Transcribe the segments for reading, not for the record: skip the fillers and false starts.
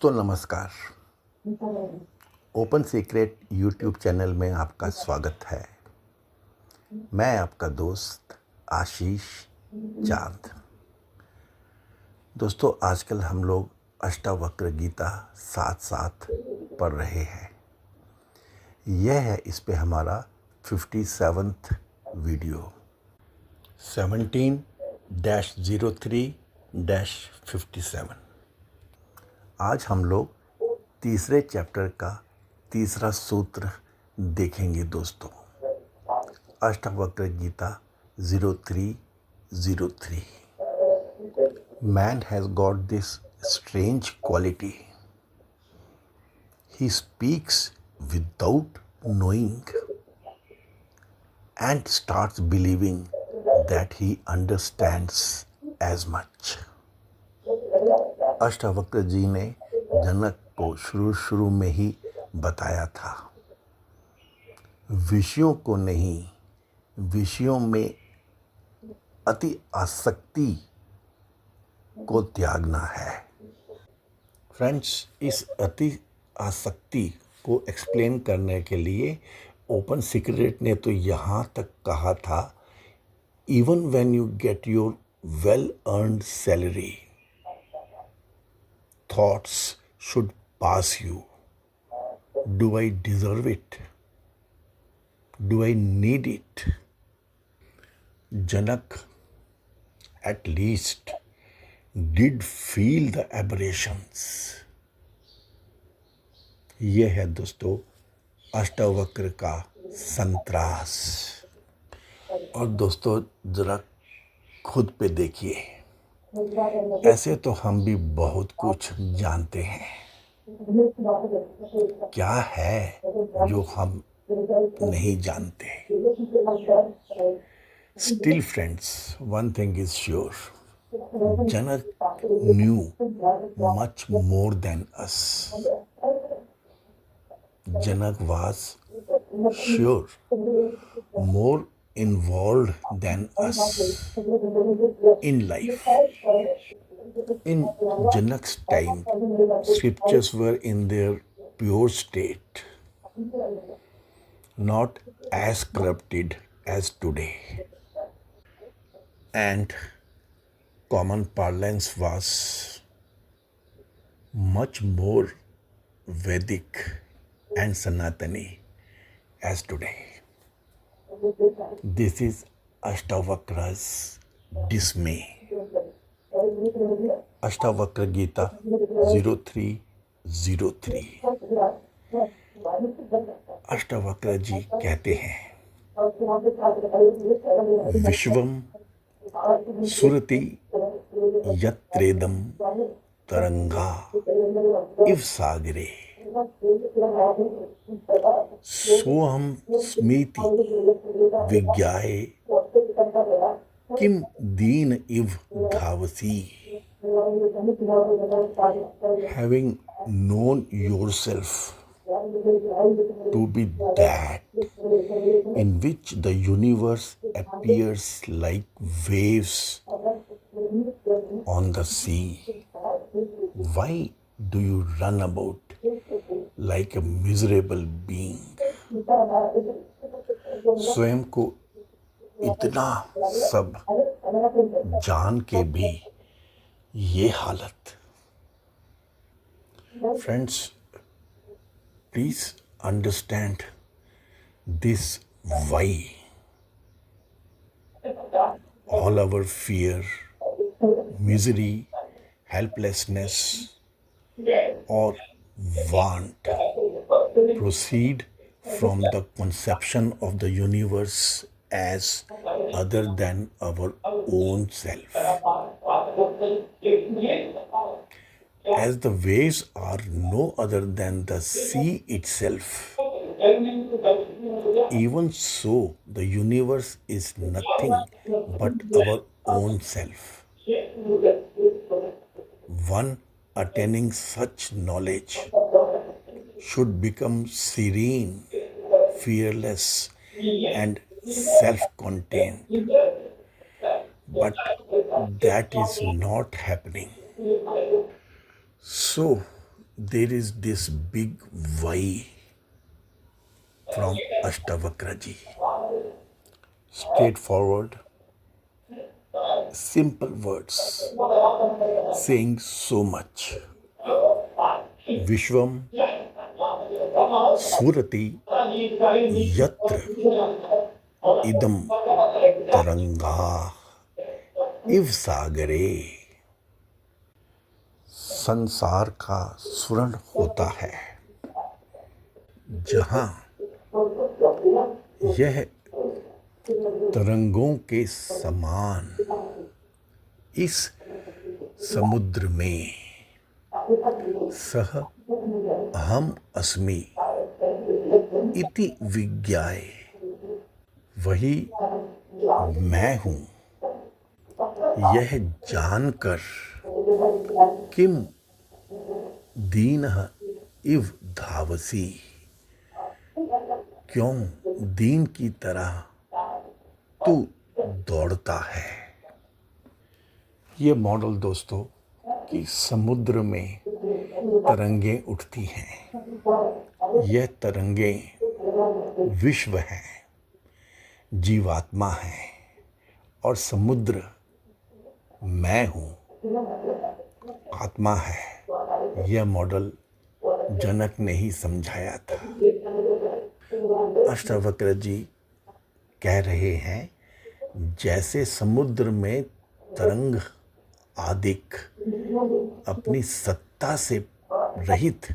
तो नमस्कार। Open secret YouTube channel में आपका स्वागत है। मैं आपका दोस्त आशीष चांद। दोस्तों, आजकल हम लोग अष्टावक्र गीता साथ साथ पढ़ रहे हैं। यह है इस पे हमारा 57th वीडियो 17-03-57। आज हम लोग तीसरे चैप्टर का तीसरा सूत्र देखेंगे दोस्तों। Ashtavakra Gita 03:03। Man has got this strange quality. He speaks without knowing and starts believing that he understands as much. Ashtavakra जी ने जनक को शुरू में ही बताया था, विषयों को नहीं, विषयों में अति आसक्ति को त्यागना है। फ्रेंड्स, इस अति आसक्ति को एक्सप्लेन करने के लिए ओपन सीक्रेट ने तो यहाँ तक कहा था, even when you get your well earned salary, thoughts should pass you. Do I deserve it? Do I need it? Janak at least did feel the aberrations. यह है दोस्तों अष्टावक्र का संत्रास। और दोस्तों, जरा खुद पे देखिए, ऐसे तो हम भी बहुत कुछ जानते हैं। क्या है जो हम नहीं जानते? Still friends, one thing is sure, Janak knew much more than us. Janak was sure more involved than us in life. In Janak's time, scriptures were in their pure state, not as corrupted as today. And common parlance was much more Vedic and Sanatani as today. This is Ashtavakra's dismay. Ashtavakra Gita 03:03। Ashtavakra जी कहते हैं, विश्वम सुरति यत्रेदम तरंगा इव सागरे सोहम स्मीति विज्ञाये किम दीन इव धावसी। Having known yourself to be that in which the universe appears like waves on the sea, why do you run about like a miserable being? स्वयं को इतना सब जान के भी ये हालत। Friends, please understand this why. All our fear, misery, helplessness, or want proceed from the conception of the universe as other than our own self. As the waves are no other than the sea itself, even so the universe is nothing but our own self. One attaining such knowledge should become serene, fearless, and self-contained. But that is not happening. So, there is this big why from Ashtavakra ji. Straightforward, simple words saying so much. Vishwam Surati Yatra Idam Taranga इव सागरे। संसार का स्वर्ण होता है जहां यह तरंगों के समान इस समुद्र में सह अहम अस्मि इति विज्ञाय, वही मैं हूं यह जानकर, किम दीनः इव धावसी, क्यों दीन की तरह तू दौड़ता है। ये मॉडल दोस्तों कि समुद्र में तरंगें उठती हैं। यह तरंगें विश्व हैं, जीवात्मा हैं और समुद्र मैं हूँ, आत्मा है। यह मॉडल जनक ने ही समझाया था। अष्टावक्र जी कह रहे हैं जैसे समुद्र में तरंग आदिक अपनी सत्ता से रहित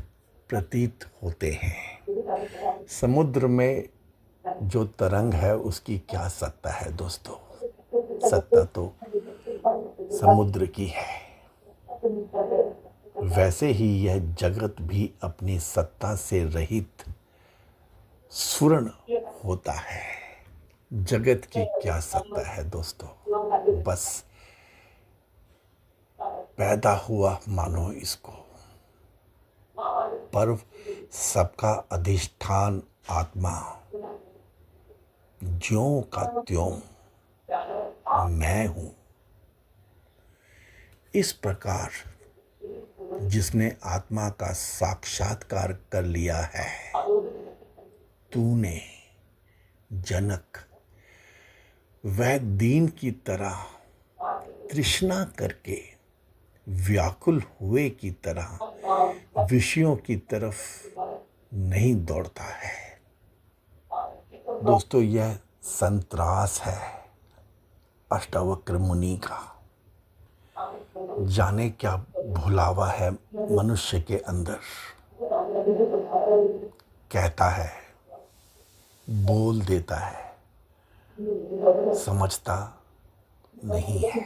प्रतीत होते हैं। समुद्र में जो तरंग है उसकी क्या सत्ता है दोस्तों? सत्ता तो समुद्र की है। वैसे ही यह जगत भी अपनी सत्ता से रहित स्वर्ण होता है। जगत की क्या सत्ता है दोस्तों? बस पैदा हुआ मानो इसको। पर सबका अधिष्ठान आत्मा ज्यों का त्यों मैं हूं। इस प्रकार जिसने आत्मा का साक्षात्कार कर लिया है, तूने जनक वह दीन की तरह तृष्णा करके व्याकुल हुए की तरह विषयों की तरफ नहीं दौड़ता है। दोस्तों यह संतरास है अष्टावक्र मुनि का। जाने क्या भुलावा है मनुष्य के अंदर। कहता है, बोल देता है, समझता नहीं है।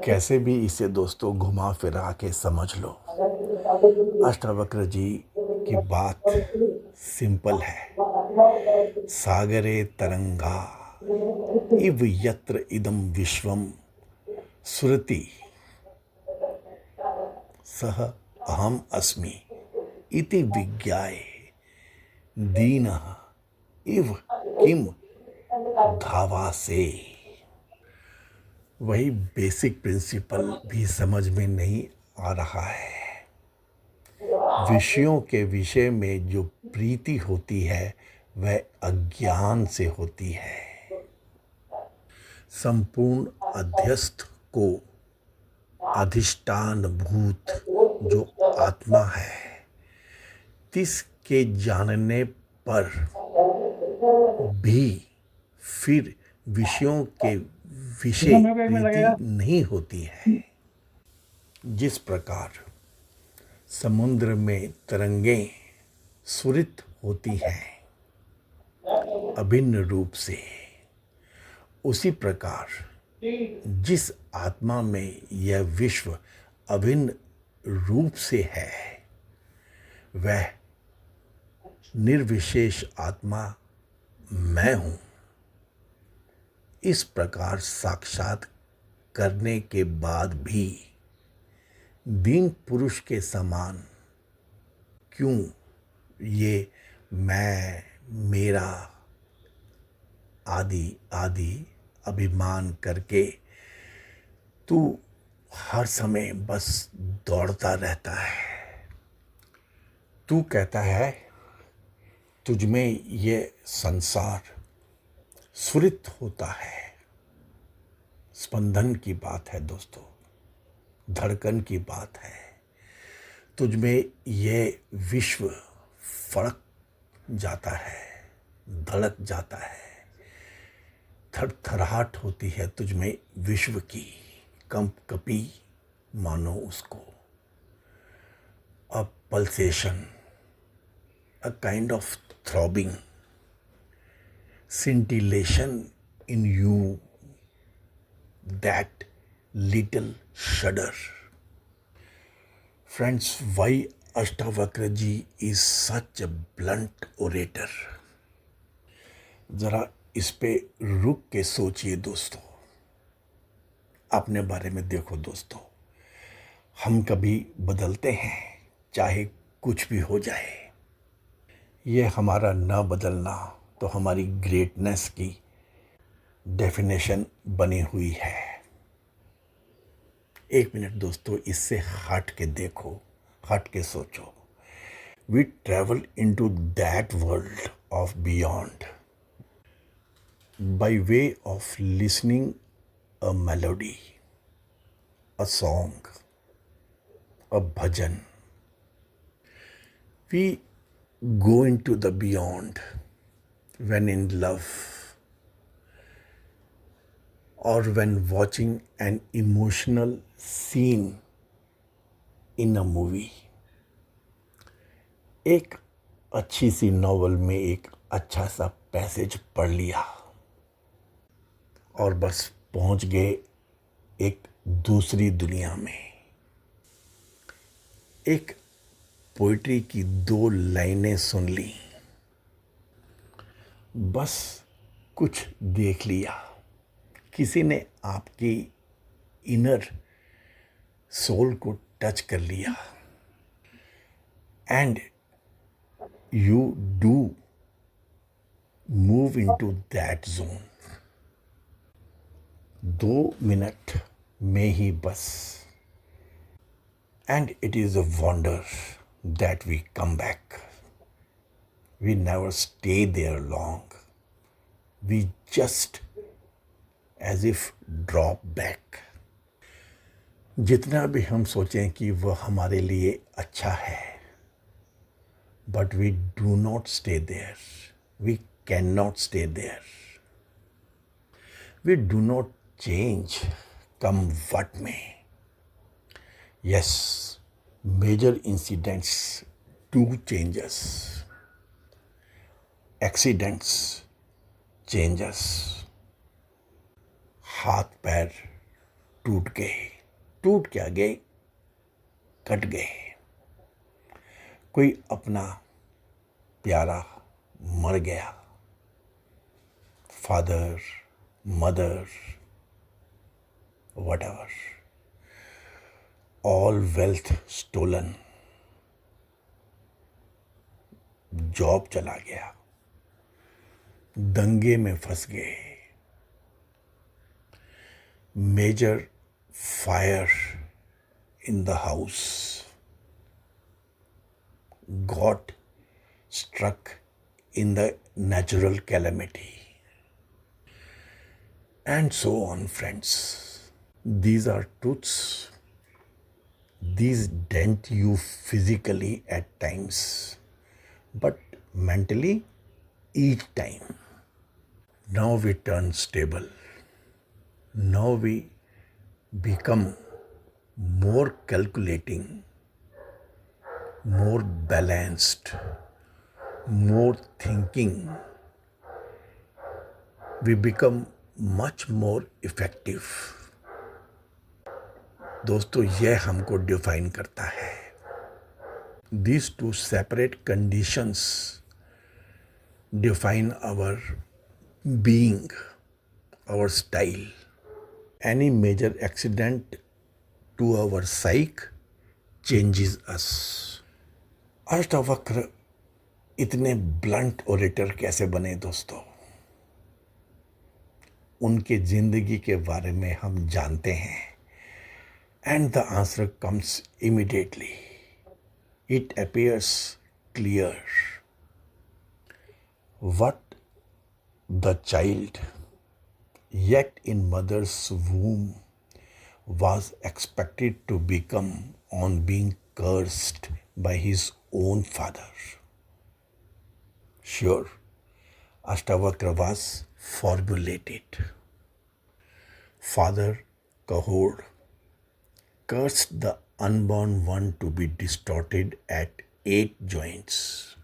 कैसे भी इसे दोस्तों घुमा फिरा के समझ लो। अष्टावक्र जी की बात सिंपल है। सागरे तरंगा इव यत्र इदम विश्वम सुरति सह अहम अस्मि इति विज्ञाय दीनः इव किम धावासे। वही बेसिक प्रिंसिपल भी समझ में नहीं आ रहा है। विषयों के विषय में जो प्रीति होती है वह अज्ञान से होती है। संपूर्ण अध्यस्त को अधिष्ठान भूत जो आत्मा है, तिसके जानने पर भी फिर विषयों के विषय प्रीति नहीं होती है। जिस प्रकार समुद्र में तरंगें सुरित होती हैं अभिन्न रूप से, उसी प्रकार जिस आत्मा में यह विश्व अभिन्न रूप से है, वह निर्विशेष आत्मा मैं हूँ। इस प्रकार साक्षात करने के बाद भी दीन पुरुष के समान क्यों ये मैं, मेरा आदि आदि अभिमान करके तू हर समय बस दौड़ता रहता है। तू कहता है तुझ में ये संसार स्फुरित होता है। स्पंदन की बात है दोस्तों, धड़कन की बात है। तुझ में ये विश्व फड़क जाता है, धड़क जाता है, थरथराहट होती है तुझ में विश्व की, कंप कपी मानो उसको। A pulsation, a kind of throbbing, scintillation in you, that little shudder. Friends, why Ashtavakra ji is such a blunt orator? जरा इस पे रुक के सोचिए दोस्तों, अपने बारे में देखो दोस्तों। हम कभी बदलते हैं, चाहे कुछ भी हो जाए। ये हमारा न बदलना तो हमारी ग्रेटनेस की डेफिनेशन बनी हुई है। एक मिनट दोस्तों, इससे हट के देखो, हट के सोचो। We travel into that world of beyond by way of listening a melody, a song, a bhajan. We go into the beyond when in love or when watching an emotional scene in a movie. एक अच्छी सी novel में एक अच्छा सा passage पढ़ लिया और बस पहुंच गए एक दूसरी दुनिया में। एक पोइट्री की 2 लाइनें सुन ली, बस कुछ देख लिया, किसी ने आपकी इनर सोल को टच कर लिया, and you do move into that zone. 2 minute में ही बस, and it is a wonder that we come back. We never stay there long. We just as if drop back. जितना भी हम सोचें कि वह हमारे लिए अच्छा है, but we do not stay there. We cannot stay there. We do not change, come what may. Yes, major incidents do change us. Accidents change us. हाथ पैर टूट गए, टूट क्या गए, कट गए। कोई अपना प्यारा मर गया, father, mother, whatever. All wealth stolen. Job चला गया, दंगे में फंस गए, major fire in the house, got struck in the natural calamity, and so on, friends. These are truths. These dent you physically at times, but mentally each time. Now we turn stable. Now we become more calculating, more balanced, more thinking. We become much more effective. दोस्तों, यह हमको define करता है। These 2 separate conditions define our being, our style. Any major accident to our psyche changes us. Ashtavakra इतने blunt orator कैसे बने दोस्तों? उनके जिंदगी के बारे में हम जानते हैं, and the answer comes immediately. It appears clear. What the child, yet in mother's womb, was expected to become on being cursed by his own father. Sure, Ashtavakra was formulated. Father Kahod cursed the unborn one to be distorted at 8 joints.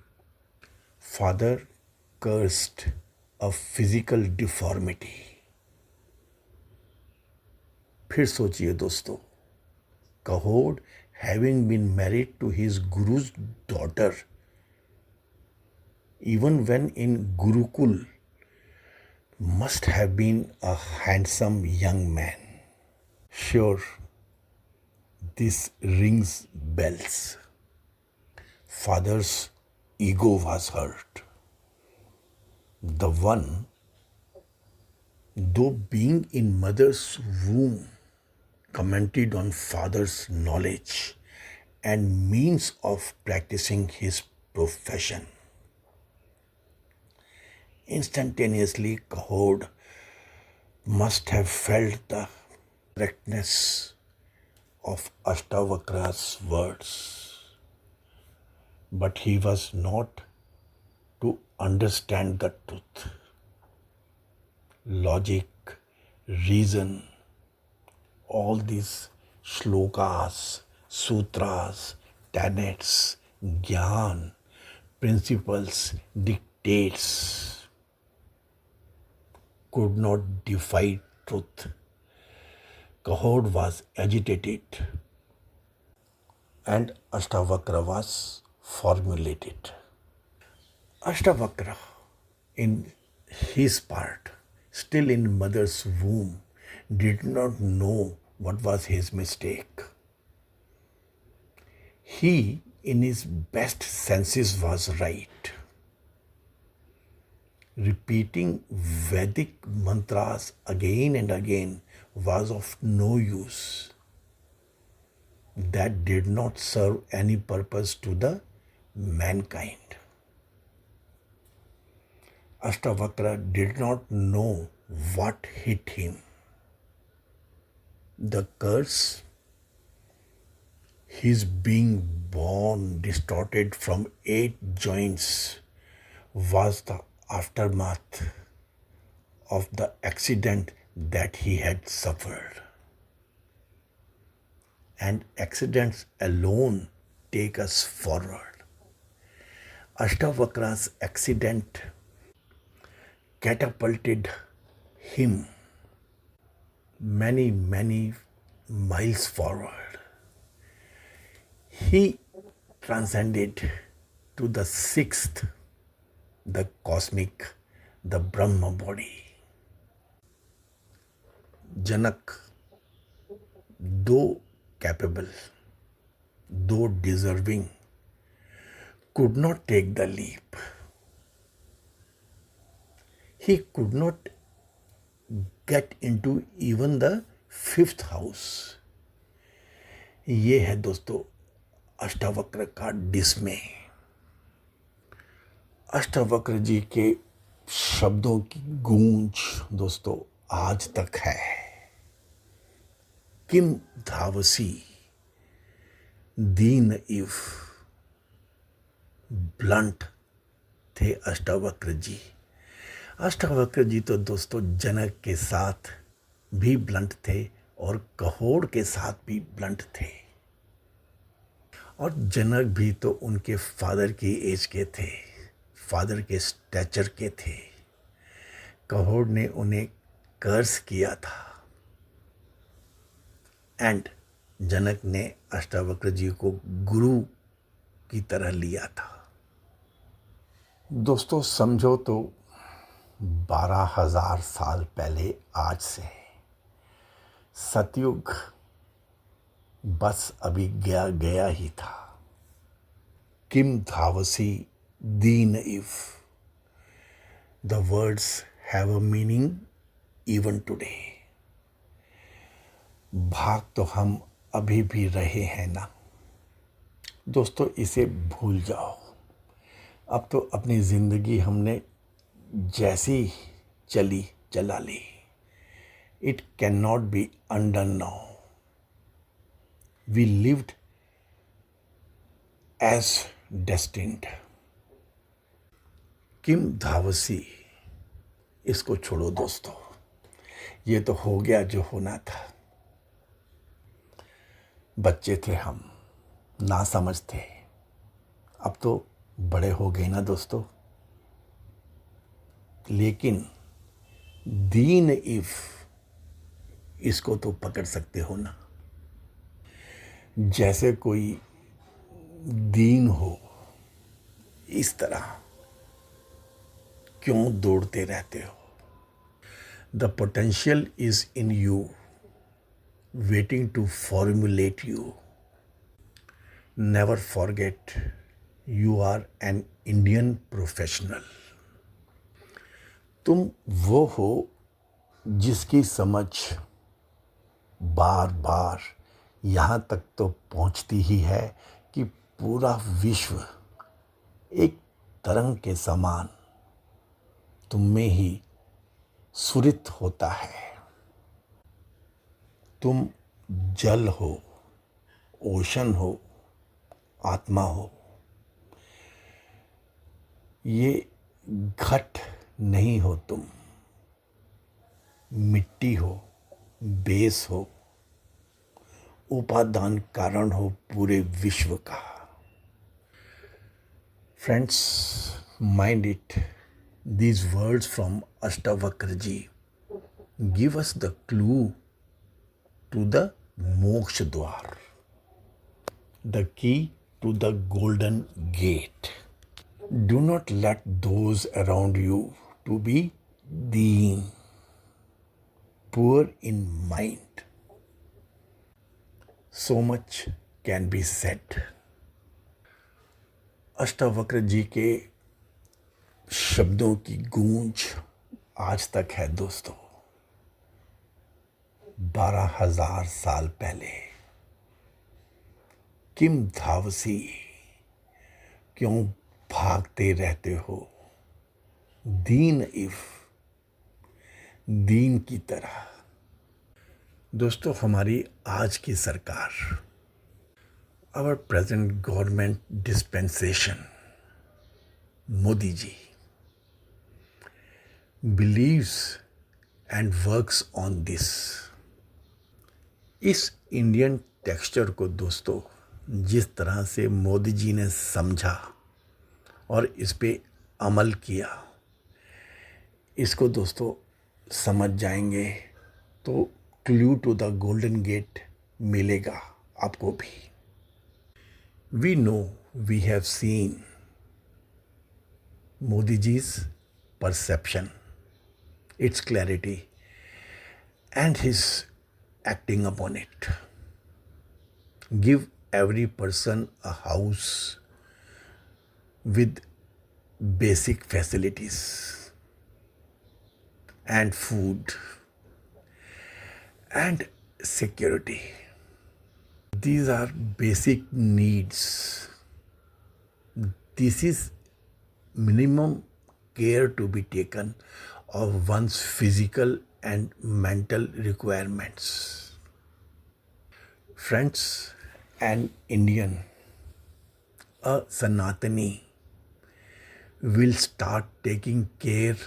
Father cursed a physical deformity. फिर सोचिए दोस्तों, Kahod, having been married to his guru's daughter, even when in Gurukul, must have been a handsome young man. Sure, this rings bells. Father's ego was hurt. The one, though being in mother's womb, commented on father's knowledge and means of practicing his profession. Instantaneously, Kahod must have felt the correctness of Ashtavakra's words, but he was not to understand the truth. Logic, reason, all these shlokas, sutras, tenets, gyan, principles, dictates could not defy truth. Kahod was agitated and Ashtavakra was formulated. Ashtavakra, in his part, still in mother's womb, did not know what was his mistake. He, in his best senses, was right. Repeating Vedic mantras again and again was of no use. That did not serve any purpose to the mankind. Ashtavakra did not know what hit him. The curse, his being born distorted from 8 joints, was the aftermath of the accident that he had suffered. And accidents alone take us forward. Ashtavakra's accident catapulted him many, many miles forward. He transcended to the sixth, the cosmic, the Brahma body. Janak, though capable, though deserving, could not take the leap. He could not get into even the 5th house. ये है दोस्तों अष्टावक्र का डिस्मे. अष्टावक्र जी के शब्दों की गूंज दोस्तों आज तक है. किम धावसी दीन इव. ब्लंट थे अष्टावक्र जी. अष्टावक्र जी तो दोस्तों जनक के साथ भी ब्लंट थे और कहोड़ के साथ भी ब्लंट थे. और जनक भी तो उनके फादर की एज के थे, फादर के स्टैचर के थे. कहोड़ ने उन्हें कर्स किया था एंड जनक ने अष्टावक्र जी को गुरु की तरह लिया था. दोस्तों समझो तो 12,000 साल पहले आज से सतयुग बस अभी गया ही था. किम धावसी दीन इव. The words have a meaning even today. भाग तो हम अभी भी रहे हैं ना. दोस्तों इसे भूल जाओ. अब तो अपनी ज़िंदगी हमने जैसी चली चला ली. It cannot be undone now. We lived as destined. किम धावसी, इसको छोड़ो दोस्तों, ये तो हो गया जो होना था. बच्चे थे हम, ना समझ थे. अब तो बड़े हो गए ना दोस्तों. लेकिन दीन इफ, इसको तो पकड़ सकते हो ना. जैसे कोई दीन हो, इस तरह क्यों दौड़ते रहते हो. The potential is in you, waiting to formulate you. Never forget, you are an Indian professional. तुम वो हो जिसकी समझ बार बार यहाँ तक तो पहुँचती ही है कि पूरा विश्व एक तरंग के समान तुम में ही सुरित होता है. तुम जल हो, ओशन हो, आत्मा हो. ये घट नहीं हो तुम, मिट्टी हो, बेस हो, उपादान कारण हो पूरे विश्व का. Friends, mind it. These words from Ashtavakra give us the clue to the moksha dwar, the key to the golden gate. Do not let those around you to be deen, poor in mind. So much can be said. Ashtavakra ji के शब्दों की गूंज आज तक है दोस्तों. 12,000 साल पहले. किम धावसी, क्यों भागते रहते हो. दीन इफ, दीन की तरह. दोस्तों, हमारी आज की सरकार, our present government dispensation, Modi ji, believes and works on this. इस इंडियन टेक्सचर को दोस्तों, जिस तरह से मोदी जी ने समझा और इस पे अमल किया, इसको दोस्तों समझ जाएंगे तो clue to the golden gate मिलेगा आपको भी. We know, we have seen Modi जी's perception, its clarity, and his acting upon it. Give every person a house with basic facilities and food and security. These are basic needs. This is minimum care to be taken of one's physical and mental requirements. Friends, an Indian, a Sanatani, will start taking care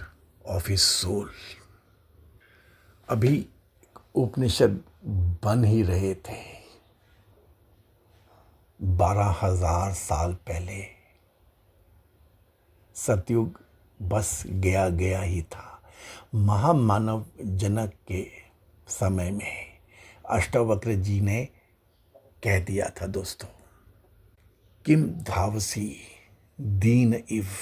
of his soul. अभी उपनिषद बन ही रहे थे 12,000 साल पहले. सतयुग बस गया गया ही था. महामानव जनक के समय में अष्टावक्र जी ने कह दिया था दोस्तों, किम धावसी दीन इफ.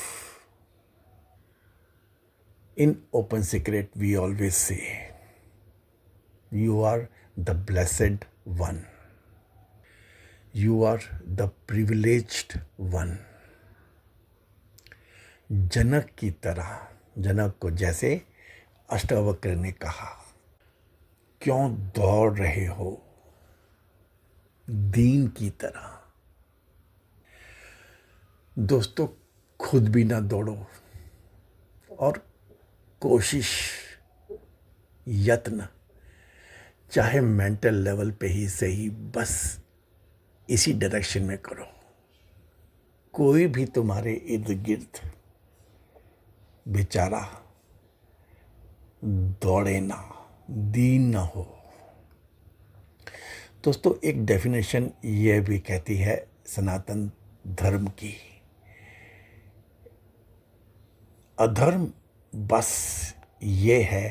In open secret we always say, you are the blessed one, you are the privileged one. Janak की तरह, जनक को जैसे अष्टावक्र ने कहा, क्यों दौड़ रहे हो दीन की तरह. दोस्तों, खुद भी ना दौड़ो और कोशिश, यत्न, चाहे मेंटल लेवल पे ही सही, बस इसी डायरेक्शन में करो। कोई भी तुम्हारे इर्द गिर्द बेचारा दौड़े ना, दीन ना हो। दोस्तों, एक डेफिनेशन ये भी कहती है सनातन धर्म की, अधर्म बस ये है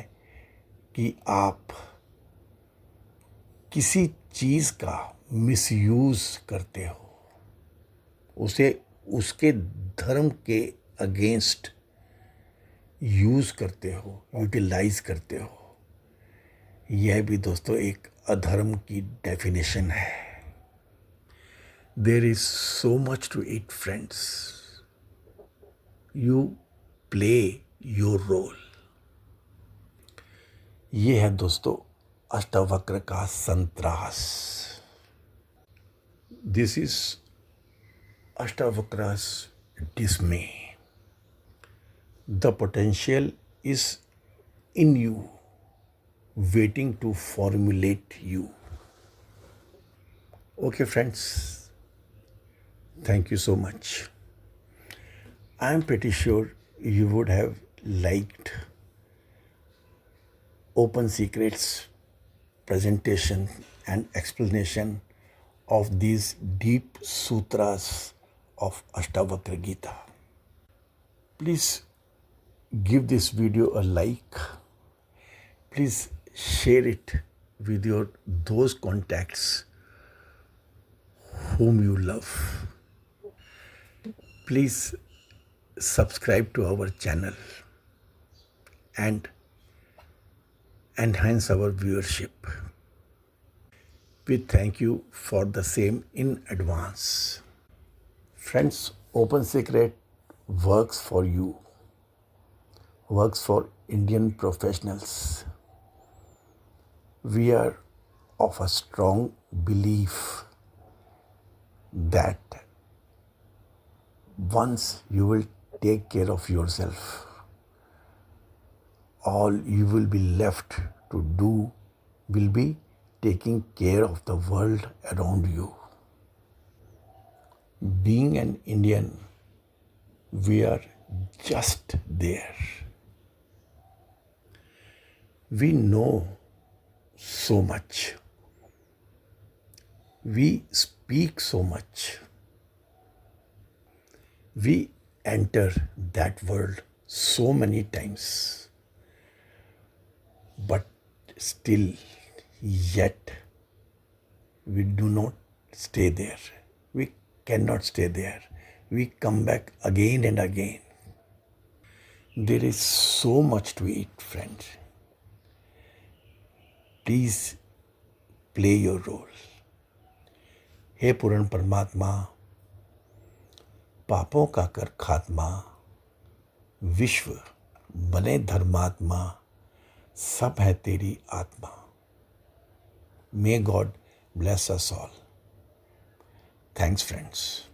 कि आप किसी चीज़ का मिसयूज करते हो, उसे उसके धर्म के अगेंस्ट यूज करते हो, यूटिलाइज करते हो। यह भी दोस्तों एक अधर्म की डेफिनेशन है। There is so much to it friends, you play your role. ये है दोस्तों अष्टवक्र का संत्रास। दिस इज अष्टवक्र's dismay. The potential is in you, waiting to formulate you. Okay, friends, thank you so much. I am pretty sure you would have liked Open Secrets presentation and explanation of these deep sutras of Ashtavakra Gita. Please give this video a like. Please share it with those contacts whom you love. Please subscribe to our channel and enhance our viewership. We thank you for the same in advance. Friends, Open Secret works for you, works for Indian professionals. We are of a strong belief that once you will take care of yourself, all you will be left to do will be taking care of the world around you. Being an Indian, we are just there. We know so much. We speak so much. We enter that world so many times. But still, yet, we do not stay there. We cannot stay there. We come back again and again. There is so much to it, friends. Please play your role. हे पूर्ण परमात्मा, पापों का कर खात्मा, विश्व बने धर्मात्मा, सब है तेरी आत्मा. May God bless us all. Thanks, friends.